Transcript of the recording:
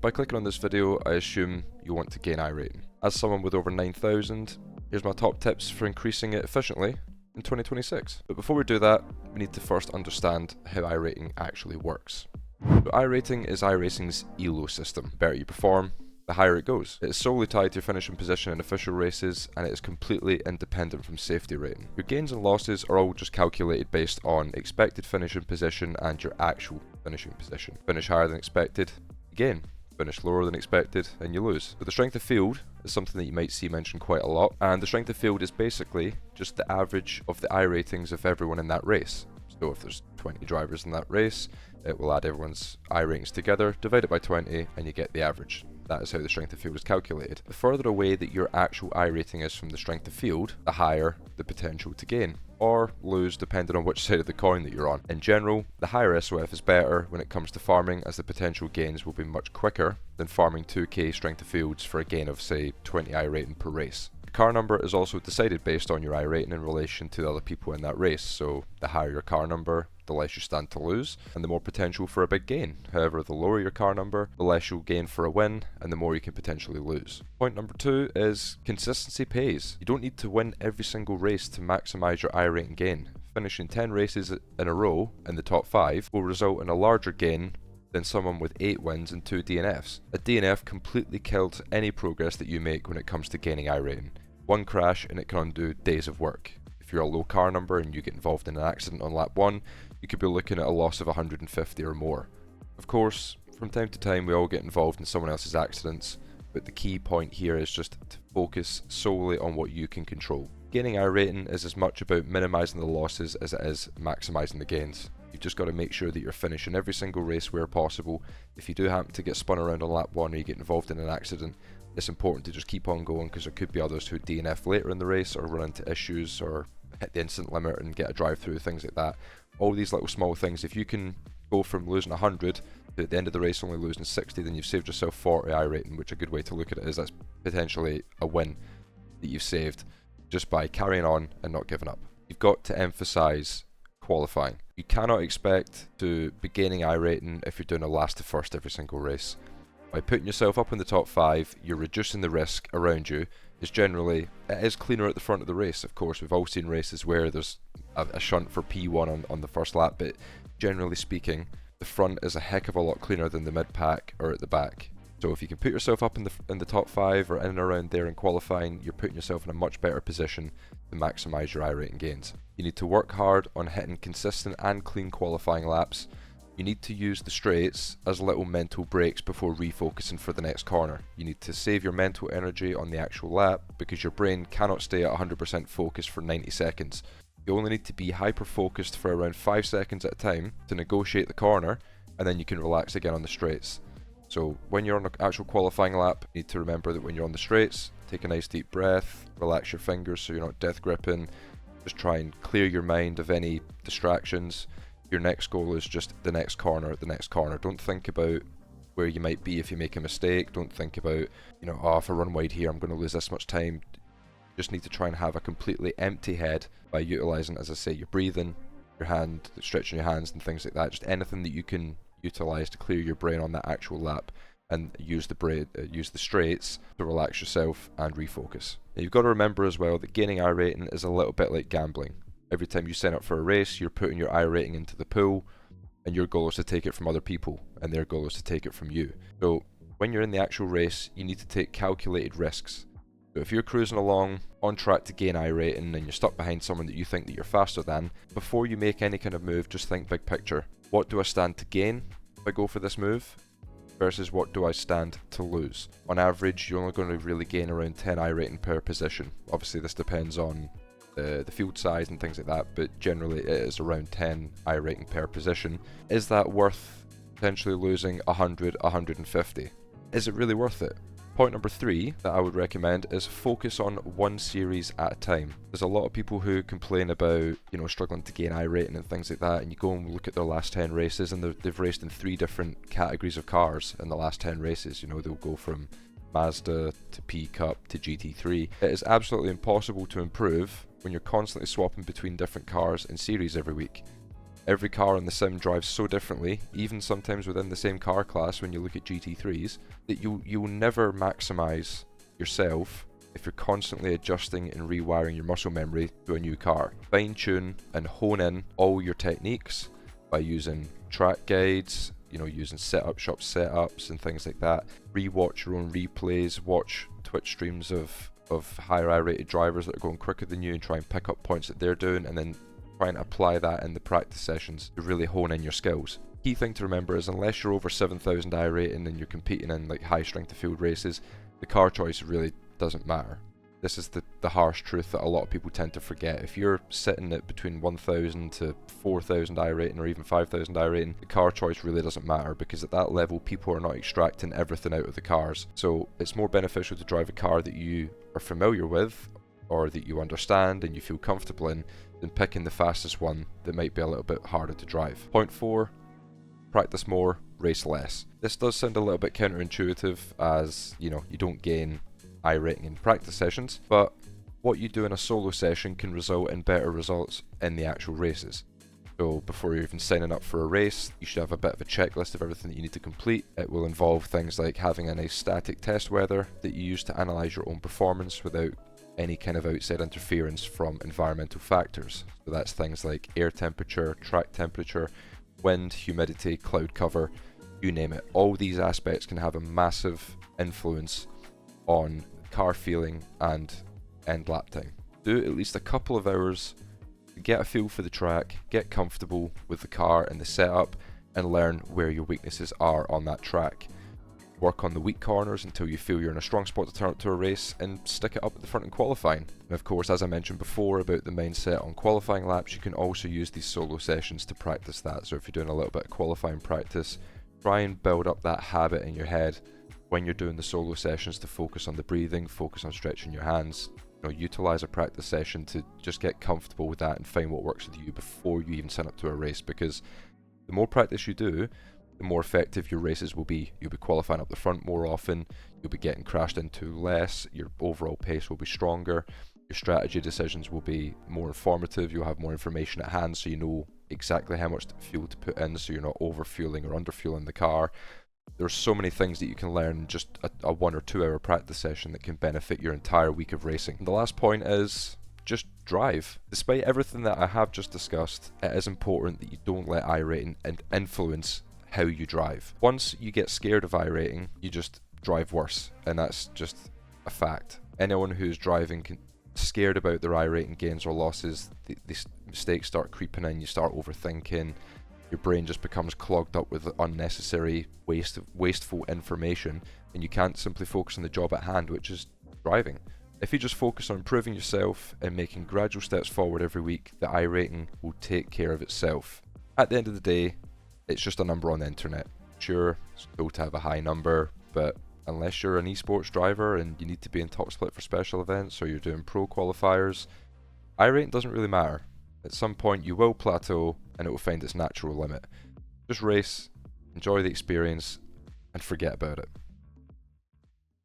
by clicking on this video, I assume you want to gain iRating. As someone with over 9,000, here's my top tips for increasing it efficiently in 2026. But before we do that, we need to first understand how iRating actually works. So iRating is iRacing's ELO system. The better you perform, the higher it goes. It is solely tied to your finishing position in official races, and it is completely independent from safety rating. Your gains and losses are all just calculated based on expected finishing position and your actual finishing position. Finish higher than expected, you gain. Finish lower than expected, and you lose. So the strength of field is something that you might see mentioned quite a lot, and the strength of field is basically just the average of the iRatings of everyone in that race. So if there's 20 drivers in that race, it will add everyone's iRatings together, divide it by 20, and you get the average. That is how the strength of field is calculated. The further away that your actual iRating is from the strength of field, the higher the potential to gain, or lose depending on which side of the coin that you're on. In general, the higher SOF is better when it comes to farming, as the potential gains will be much quicker than farming 2k strength of fields for a gain of say 20 iRating per race. The car number is also decided based on your iRating in relation to the other people in that race, so the higher your car number, the less you stand to lose, and the more potential for a big gain. However, the lower your car number, the less you'll gain for a win, and the more you can potentially lose. Point number 2 is consistency pays. You don't need to win every single race to maximise your iRating gain. Finishing 10 races in a row in the top 5 will result in a larger gain than someone with 8 wins and 2 DNFs. A DNF completely kills any progress that you make when it comes to gaining iRating. One crash and it can undo days of work. If you're a low car number and you get involved in an accident on lap 1, you could be looking at a loss of 150 or more. Of course, from time to time we all get involved in someone else's accidents, but the key point here is just to focus solely on what you can control. Gaining iRating is as much about minimising the losses as it is maximising the gains. You've just got to make sure that you're finishing every single race where possible. If you do happen to get spun around on lap 1 or you get involved in an accident, it's important to just keep on going, because there could be others who DNF later in the race or run into issues or hit the instant limit and get a drive through, things like that. All these little small things, if you can go from losing 100 to at the end of the race only losing 60, then you've saved yourself 40 iRating, which a good way to look at it is that's potentially a win that you've saved just by carrying on and not giving up. You've got to emphasise qualifying. You cannot expect to be gaining iRating if you're doing a last to first every single race. By putting yourself up in the top 5, you're reducing the risk around you. It's generally, it is cleaner at the front of the race. Of course, we've all seen races where there's a shunt for P1 on the first lap, but generally speaking, the front is a heck of a lot cleaner than the mid pack or at the back. So if you can put yourself up in the top 5 or in and around there in qualifying, you're putting yourself in a much better position to maximise your iRating gains. You need to work hard on hitting consistent and clean qualifying laps. You need to use the straights as little mental breaks before refocusing for the next corner. You need to save your mental energy on the actual lap, because your brain cannot stay at 100% focus for 90 seconds. You only need to be hyper focused for around 5 seconds at a time to negotiate the corner, and then you can relax again on the straights. So when you're on an actual qualifying lap, you need to remember that when you're on the straights, take a nice deep breath, relax your fingers so you're not death gripping, just try and clear your mind of any distractions. Your next goal is just the next corner. Don't think about where you might be if you make a mistake. Don't think about, if I run wide here, I'm going to lose this much time. You just need to try and have a completely empty head by utilising, as I say, your breathing, your hand, stretching your hands and things like that. Just anything that you can utilise to clear your brain on that actual lap, and use the straights to relax yourself and refocus. Now, you've got to remember as well that gaining iRating is a little bit like gambling. Every time you sign up for a race, you're putting your iRating into the pool, and your goal is to take it from other people, and their goal is to take it from you. So when you're in the actual race, you need to take calculated risks. So if you're cruising along on track to gain iRating and you're stuck behind someone that you think that you're faster than, before you make any kind of move, just think big picture. What do I stand to gain if I go for this move? Versus what do I stand to lose? On average, you're only going to really gain around 10 iRating per position. Obviously, this depends on the field size and things like that, but generally it is around 10 iRating per position. Is that worth potentially losing 100, 150? Is it really worth it? Point number 3 that I would recommend is focus on one series at a time. There's a lot of people who complain about, struggling to gain iRating and things like that, and you go and look at their last 10 races and they've raced in 3 different categories of cars in the last 10 races. They'll go from Mazda to P Cup to GT3. It is absolutely impossible to improve when you're constantly swapping between different cars and series every week. Every car in the sim drives so differently, even sometimes within the same car class when you look at GT3s, that you'll never maximize yourself if you're constantly adjusting and rewiring your muscle memory to a new car. Fine tune and hone in all your techniques by using track guides, using setup shop setups and things like that. Rewatch your own replays, watch Twitch streams of higher iRated drivers that are going quicker than you and try and pick up points that they're doing, and then try and apply that in the practice sessions to really hone in your skills. Key thing to remember is unless you're over 7,000 iRating and you're competing in like high strength of field races, the car choice really doesn't matter. This is the harsh truth that a lot of people tend to forget. If you're sitting at between 1,000 to 4,000 iRating or even 5,000 iRating, the car choice really doesn't matter, because at that level people are not extracting everything out of the cars. So it's more beneficial to drive a car that you are familiar with or that you understand and you feel comfortable in than picking the fastest one that might be a little bit harder to drive. Point 4, practice more, race less. This does sound a little bit counterintuitive, as you don't gain iRating in practice sessions, but what you do in a solo session can result in better results in the actual races. So before you're even signing up for a race, you should have a bit of a checklist of everything that you need to complete. It will involve things like having a nice static test weather that you use to analyze your own performance without any kind of outside interference from environmental factors. So that's things like air temperature, track temperature, wind, humidity, cloud cover, you name it. All these aspects can have a massive influence on car feeling and end lap time. Do at least a couple of hours to get a feel for the track, get comfortable with the car and the setup, and learn where your weaknesses are on that track. Work on the weak corners until you feel you're in a strong spot to turn up to a race, and stick it up at the front in qualifying. And of course, as I mentioned before about the mindset on qualifying laps, you can also use these solo sessions to practice that. So if you're doing a little bit of qualifying practice, try and build up that habit in your head when you're doing the solo sessions to focus on the breathing, focus on stretching your hands. Utilize a practice session to just get comfortable with that and find what works with you before you even sign up to a race, because the more practice you do, the more effective your races will be. You'll be qualifying up the front more often, you'll be getting crashed into less, your overall pace will be stronger, your strategy decisions will be more informative, you'll have more information at hand so you know exactly how much fuel to put in, so you're not over-fueling or under-fueling the car. There's so many things that you can learn in just a 1 or 2 hour practice session that can benefit your entire week of racing. And the last point is just drive. Despite everything that I have just discussed, it is important that you don't let iRating influence how you drive. Once you get scared of iRating, you just drive worse, and that's just a fact. Anyone who's driving scared about their iRating gains or losses, these mistakes start creeping in, you start overthinking, your brain just becomes clogged up with unnecessary wasteful information, and you can't simply focus on the job at hand, which is driving. If you just focus on improving yourself and making gradual steps forward every week, the iRating will take care of itself. At the end of the day, it's just a number on the internet. Sure, it's cool to have a high number, but unless you're an esports driver and you need to be in top split for special events, or you're doing pro qualifiers, iRating doesn't really matter. At some point you will plateau and it will find its natural limit. Just race, enjoy the experience, and forget about it.